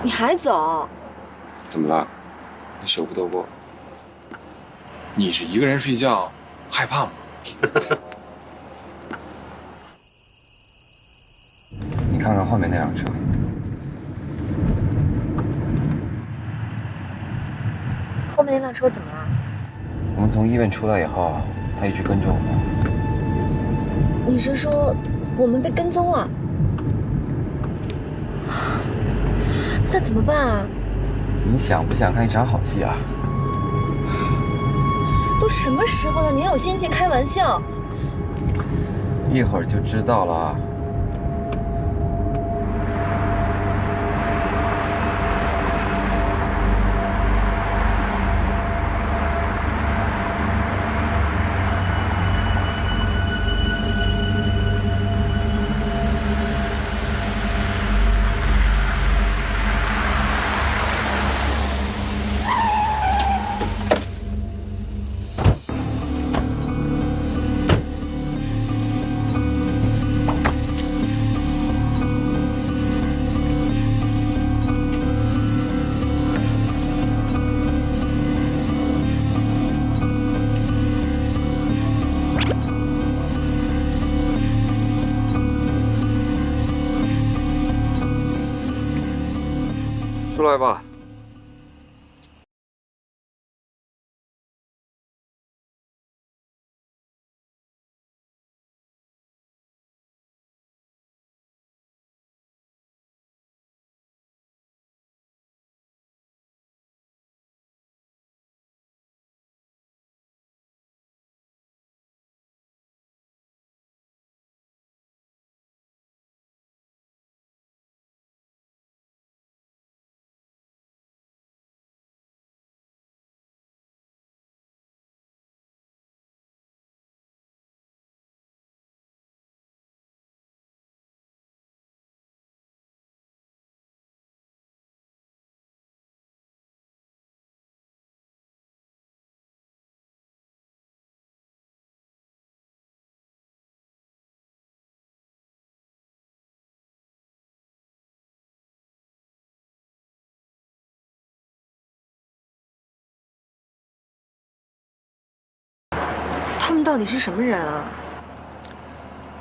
你还走？怎么了？你舍不得我？你是一个人睡觉，害怕吗？你看看后面那辆车，后面那辆车怎么了？我们从医院出来以后，他一直跟着我们。你是说我们被跟踪了？那怎么办啊？你想不想看一场好戏啊？都什么时候了，你还有心情开玩笑？一会儿就知道了。出来吧。他们到底是什么人啊？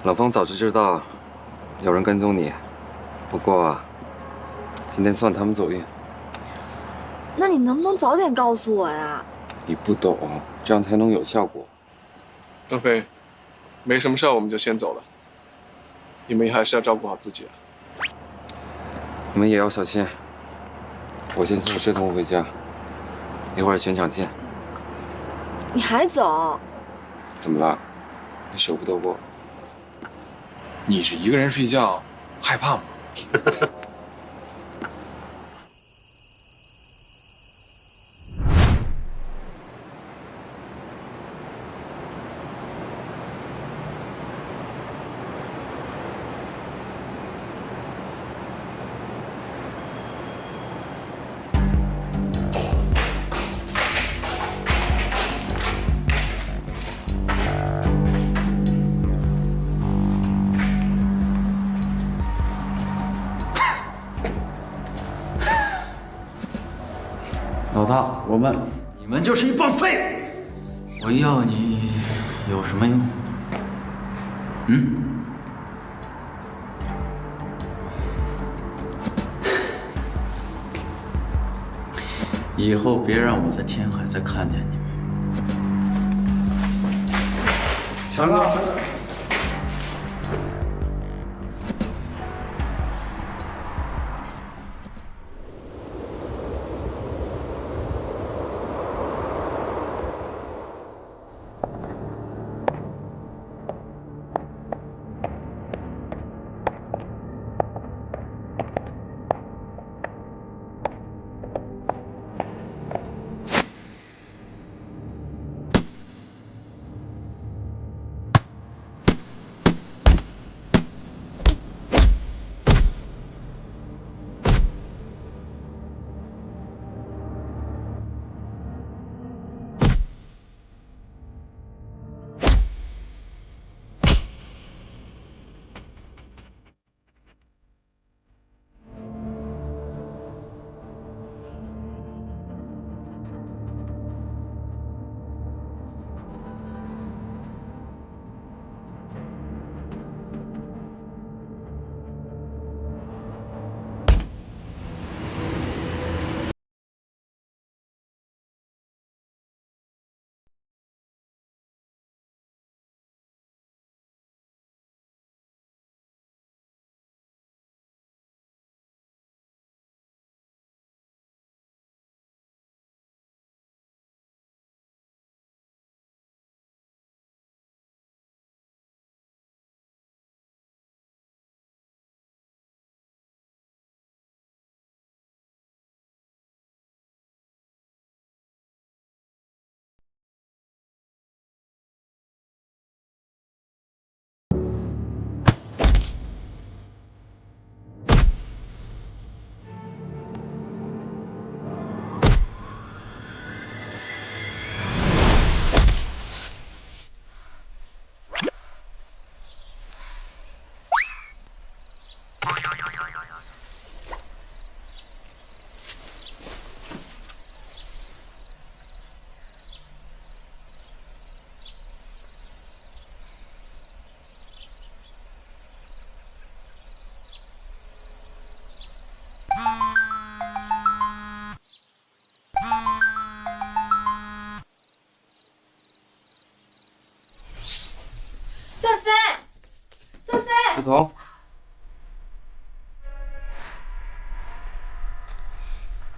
冷风早就知道有人跟踪你，不过今天算他们走运。那你能不能早点告诉我呀？你不懂，这样才能有效果。邓飞，没什么事儿，我们就先走了。你们还是要照顾好自己啊。你们也要小心。我先送师彤回家，一会儿全场见。你还走？怎么了？你舍不得我？你是一个人睡觉，害怕吗？老大，你们就是一帮废物！我要你有什么用？以后别让我在天海再看见你们。强哥。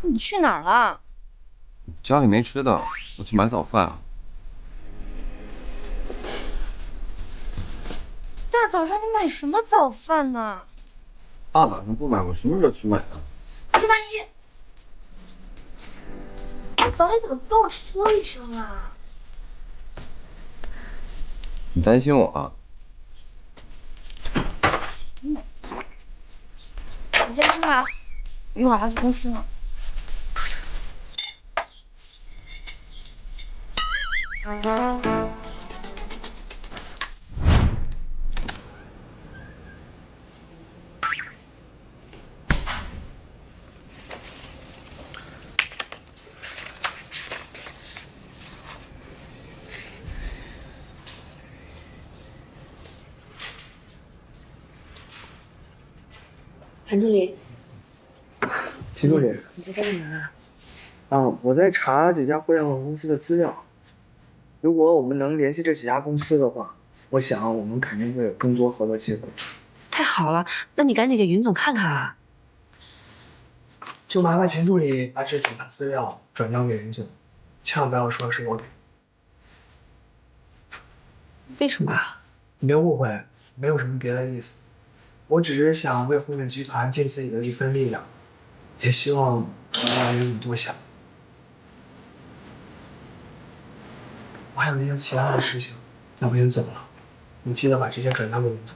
你去哪儿了？家里没吃的，我去买早饭啊。大早上你买什么早饭呢？大早上不买，我什么时候去买的？这万一……早点怎么不跟我说一声啊？你担心我啊？行吧，你先吃吧，一会儿还要去公司呢。韩助理，秦助理，你在干嘛？我在查几家互联网公司的资料。如果我们能联系这几家公司的话，我想我们肯定会有更多合作机会。太好了，那你赶紧给云总看看啊！就麻烦秦助理把这几份资料转交给云总，千万不要说是我给。为什么啊？你别误会，没有什么别的意思。我只是想为宏远集团尽自己的一份力量，也希望能让云总多想。我还有一些其他的事情，那我先走了，你记得把这些转交给云总。